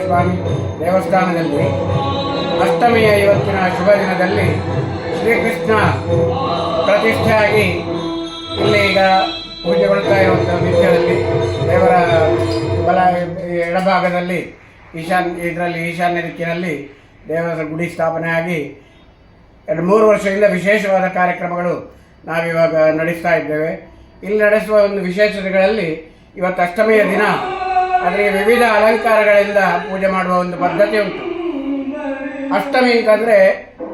ಸ್ವಾಮಿ ದೇವಸ್ಥಾನದಲ್ಲಿ ಅಷ್ಟಮಿಯ ಇವತ್ತಿನ ಶುಭ ದಿನದಲ್ಲಿ ಶ್ರೀಕೃಷ್ಣ ಪ್ರತಿಷ್ಠೆಯಾಗಿ ಇಲ್ಲಿ ಈಗ ಪೂಜೆಗೊಳ್ತಾ ಇರುವಂಥ ನಿತ್ಯದಲ್ಲಿ ದೇವರ ಎಡಭಾಗದಲ್ಲಿ ಈಶಾನ್ಯ ದಿಕ್ಕಿನಲ್ಲಿ ದೇವರ ಗುಡಿ ಸ್ಥಾಪನೆಯಾಗಿ 2-3 ವರ್ಷದಿಂದ ವಿಶೇಷವಾದ ಕಾರ್ಯಕ್ರಮಗಳು ನಾವಿವಾಗ ನಡೆಸ್ತಾ ಇದ್ದೇವೆ. ಇಲ್ಲಿ ನಡೆಸುವ ಒಂದು ವಿಶೇಷತೆಗಳಲ್ಲಿ ಇವತ್ತು ಅಷ್ಟಮಿಯ ದಿನ ಅದಕ್ಕೆ ವಿವಿಧ ಅಲಂಕಾರಗಳಿಂದ ಪೂಜೆ ಮಾಡುವ ಒಂದು ಪದ್ಧತಿ ಉಂಟು. ಅಷ್ಟಮಿ ಅಂತಂದರೆ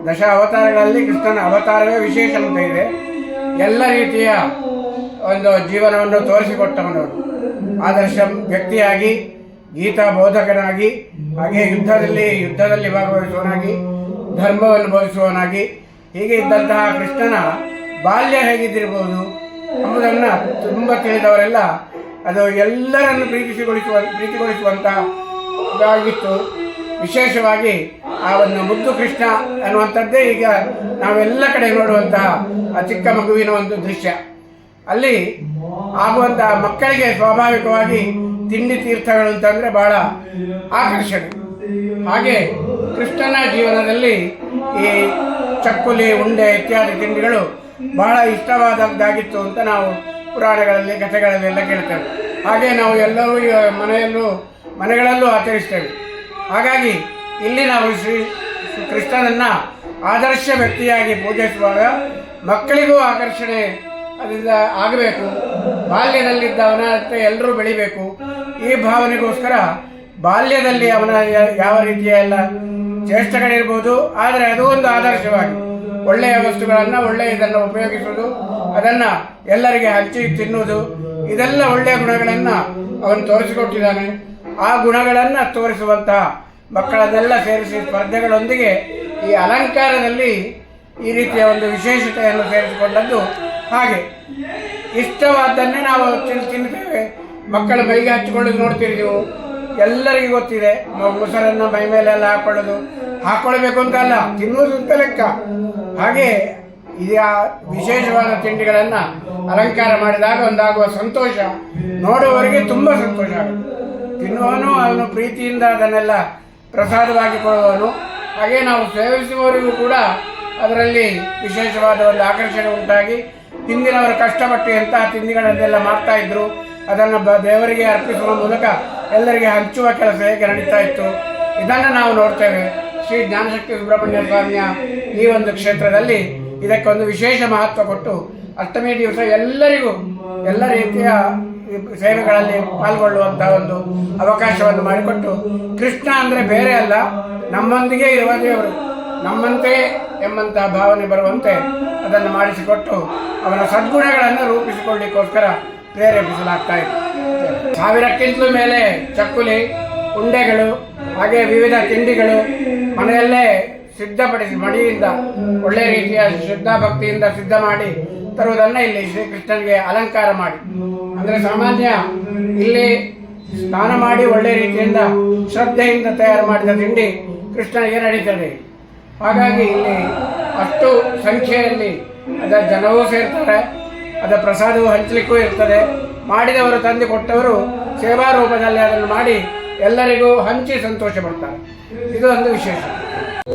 ದಶ ಅವತಾರಗಳಲ್ಲಿ ಕೃಷ್ಣನ ಅವತಾರವೇ ವಿಶೇಷ ಅಂತ ಇದೆ. ಎಲ್ಲ ರೀತಿಯ ಒಂದು ಜೀವನವನ್ನು ತೋರಿಸಿಕೊಟ್ಟವನು, ಆದರ್ಶ ವ್ಯಕ್ತಿಯಾಗಿ, ಗೀತಾ ಬೋಧಕನಾಗಿ, ಹಾಗೆ ಯುದ್ಧದಲ್ಲಿ ಭಾಗವಹಿಸುವವನಾಗಿ, ಧರ್ಮವನ್ನು ಬೋಧಿಸುವವನಾಗಿ, ಹೀಗೆ ಇದ್ದಂತಹ ಕೃಷ್ಣನ ಬಾಲ್ಯ ಹೇಗಿದ್ದಿರ್ಬೋದು ಎಂಬುದನ್ನು ತುಂಬ ತಿಳಿದವರೆಲ್ಲ ಅದು ಎಲ್ಲರನ್ನು ಪ್ರೀತಿಗೊಳಿಸುವಂತಾಗಿತ್ತು. ವಿಶೇಷವಾಗಿ ಆ ಒಂದು ಮುದ್ದು ಕೃಷ್ಣ ಅನ್ನುವಂಥದ್ದೇ ಈಗ ನಾವೆಲ್ಲ ಕಡೆ ನೋಡುವಂತಹ ಆ ಚಿಕ್ಕ ಮಗುವಿನ ಒಂದು ದೃಶ್ಯ. ಅಲ್ಲಿ ಆಗುವಂತಹ ಮಕ್ಕಳಿಗೆ ಸ್ವಾಭಾವಿಕವಾಗಿ ತಿಂಡಿ ತೀರ್ಥಗಳು ಅಂತಂದರೆ ಬಹಳ ಆಕರ್ಷಣೆ. ಹಾಗೆ ಕೃಷ್ಣನ ಜೀವನದಲ್ಲಿ ಈ ಚಕ್ಕುಲಿ, ಉಂಡೆ ಇತ್ಯಾದಿ ತಿಂಡಿಗಳು ಬಹಳ ಇಷ್ಟವಾದದ್ದಾಗಿತ್ತು ಅಂತ ನಾವು ಪುರಾಣಗಳಲ್ಲಿ, ಕಥೆಗಳಲ್ಲೆಲ್ಲ ಕೇಳ್ತೇವೆ. ಹಾಗೆ ನಾವು ಎಲ್ಲರೂ ಮನೆಗಳಲ್ಲೂ ಆಚರಿಸ್ತೇವೆ. ಹಾಗಾಗಿ ಇಲ್ಲಿ ನಾವು ಕೃಷ್ಣನನ್ನು ಆದರ್ಶ ವ್ಯಕ್ತಿಯಾಗಿ ಪೂಜಿಸುವಾಗ ಮಕ್ಕಳಿಗೂ ಆಕರ್ಷಣೆ ಅದರಿಂದ ಆಗಬೇಕು. ಬಾಲ್ಯದಲ್ಲಿದ್ದವನಂತೆ ಎಲ್ಲರೂ ಬೆಳಿಬೇಕು. ಈ ಭಾವನೆಗೋಸ್ಕರ ಬಾಲ್ಯದಲ್ಲಿ ಅವನ ಯಾವ ರೀತಿಯ ಎಲ್ಲ ಚೇಷ್ಟೆಗಳಿರ್ಬೋದು, ಆದರೆ ಅದು ಒಂದು ಆದರ್ಶವಾಗಿ ಒಳ್ಳೆಯ ವಸ್ತುಗಳನ್ನು, ಇದನ್ನು ಉಪಯೋಗಿಸುವುದು, ಅದನ್ನು ಎಲ್ಲರಿಗೆ ಹಂಚಿ ತಿನ್ನುವುದು, ಇದೆಲ್ಲ ಒಳ್ಳೆಯ ಗುಣಗಳನ್ನು ಅವನು ತೋರಿಸಿಕೊಟ್ಟಿದ್ದಾನೆ. ಆ ಗುಣಗಳನ್ನು ತೋರಿಸುವಂತಹ ಮಕ್ಕಳನ್ನೆಲ್ಲ ಸೇರಿಸಿ ಸ್ಪರ್ಧೆಗಳೊಂದಿಗೆ ಈ ಅಲಂಕಾರದಲ್ಲಿ ಈ ರೀತಿಯ ಒಂದು ವಿಶೇಷತೆಯನ್ನು ಸೇರಿಸಿಕೊಂಡದ್ದು. ಹಾಗೆ ಇಷ್ಟವಾದ್ದನ್ನೇ ನಾವು ತಿನ್ನುತ್ತೇವೆ. ಮಕ್ಕಳ ಮೈಗೆ ಹಚ್ಚಿಕೊಳ್ಳೋದು ನೋಡ್ತೀರಿ ನೀವು, ಎಲ್ಲರಿಗೂ ಗೊತ್ತಿದೆ. ಮೊಸರನ್ನು ಮೈ ಮೇಲೆಲ್ಲ ಹಾಕ್ಕೊಳ್ಬೇಕು ಅಂತ ಅಲ್ಲ, ತಿನ್ನುವುದು ಅಂತ ಲೆಕ್ಕ. ಹಾಗೆ ಈ ವಿಶೇಷವಾದ ತಿಂಡಿಗಳನ್ನು ಅಲಂಕಾರ ಮಾಡಿದಾಗ ಒಂದಾಗುವ ಸಂತೋಷ ನೋಡುವವರಿಗೆ ತುಂಬ ಸಂತೋಷ ಆಗುತ್ತೆ. ತಿನ್ನುವನು ಅವನು ಪ್ರೀತಿಯಿಂದ ಅದನ್ನೆಲ್ಲ ಪ್ರಸಾದವಾಗಿ ಕೊಡುವವನು. ಹಾಗೆ ನಾವು ಸೇವಿಸುವವರಿಗೂ ಕೂಡ ಅದರಲ್ಲಿ ವಿಶೇಷವಾದ ಒಂದು ಆಕರ್ಷಣೆ ಉಂಟಾಗಿ ಹಿಂದಿನವರು ಕಷ್ಟಪಟ್ಟು ಎಂತಹ ತಿಂಡಿಗಳನ್ನೆಲ್ಲ ಮಾಡ್ತಾ ಇದ್ರು, ಅದನ್ನು ದೇವರಿಗೆ ಅರ್ಪಿಸುವ ಮೂಲಕ ಎಲ್ಲರಿಗೆ ಹಂಚುವ ಕೆಲಸ ಹೇಗೆ ನಡೀತಾ ಇತ್ತು, ಇದನ್ನು ನಾವು ನೋಡ್ತೇವೆ. ಶ್ರೀ ಜ್ಞಾನಶಕ್ತಿ ಸುಬ್ರಹ್ಮಣ್ಯ ಸ್ವಾಮಿಯ ಈ ಒಂದು ಕ್ಷೇತ್ರದಲ್ಲಿ ಇದಕ್ಕೊಂದು ವಿಶೇಷ ಮಹತ್ವ ಕೊಟ್ಟು ಅಷ್ಟಮಿ ದಿವಸ ಎಲ್ಲರಿಗೂ ಎಲ್ಲ ರೀತಿಯ ಸೇವೆಗಳಲ್ಲಿ ಪಾಲ್ಗೊಳ್ಳುವಂತಹ ಒಂದು ಅವಕಾಶವನ್ನು ಮಾಡಿಕೊಟ್ಟು, ಕೃಷ್ಣ ಅಂದರೆ ಬೇರೆ ಅಲ್ಲ, ನಮ್ಮೊಂದಿಗೆ ಇರುವ ದೇವರು, ನಮ್ಮಂತೆ ಎಂಬಂತಹ ಭಾವನೆ ಬರುವಂತೆ ಅದನ್ನು ಮಾಡಿಸಿಕೊಟ್ಟು ಅವನ ಸದ್ಗುಣಗಳನ್ನು ರೂಪಿಸಿಕೊಳ್ಳಿಕ್ಕೋಸ್ಕರ ಪ್ರೇರೇಪಿಸಲಾಗ್ತಾ ಇದೆ. 1000ಕ್ಕಿಂತಲೂ ಮೇಲೆ ಚಕ್ಕುಲಿ, ಉಂಡೆಗಳು, ಹಾಗೆ ವಿವಿಧ ತಿಂಡಿಗಳು ಮನೆಯಲ್ಲೇ ಸಿದ್ಧಪಡಿಸಿ ಮಡಿಯಿಂದ ಒಳ್ಳೆಯ ರೀತಿಯ ಶ್ರದ್ಧಾಭಕ್ತಿಯಿಂದ ಸಿದ್ಧ ಮಾಡಿ ತರುವುದನ್ನು ಇಲ್ಲಿ ಶ್ರೀಕೃಷ್ಣನಿಗೆ ಅಲಂಕಾರ ಮಾಡಿ, ಅಂದರೆ ಸಾಮಾನ್ಯ ಇಲ್ಲಿ ಸ್ನಾನ ಮಾಡಿ ಒಳ್ಳೆಯ ರೀತಿಯಿಂದ ಶ್ರದ್ಧೆಯಿಂದ ತಯಾರು ಮಾಡಿದ ತಿಂಡಿ ಕೃಷ್ಣನಿಗೆ ನಡೀತದೆ. ಹಾಗಾಗಿ ಇಲ್ಲಿ ಅಷ್ಟು ಸಂಖ್ಯೆಯಲ್ಲಿ ಅದರ ಜನವೂ ಸೇರ್ತಾರೆ, ಅದರ ಪ್ರಸಾದವು ಹಂಚಲಿಕ್ಕೂ ಇರ್ತದೆ. ಮಾಡಿದವರು ತಂದು ಕೊಟ್ಟವರು ಸೇವಾ ರೂಪದಲ್ಲಿ ಅದನ್ನು ಮಾಡಿ ಎಲ್ಲರಿಗೂ ಹಂಚಿ ಸಂತೋಷ ಪಡ್ತಾರೆ. ಇದು ಒಂದು ವಿಶೇಷ.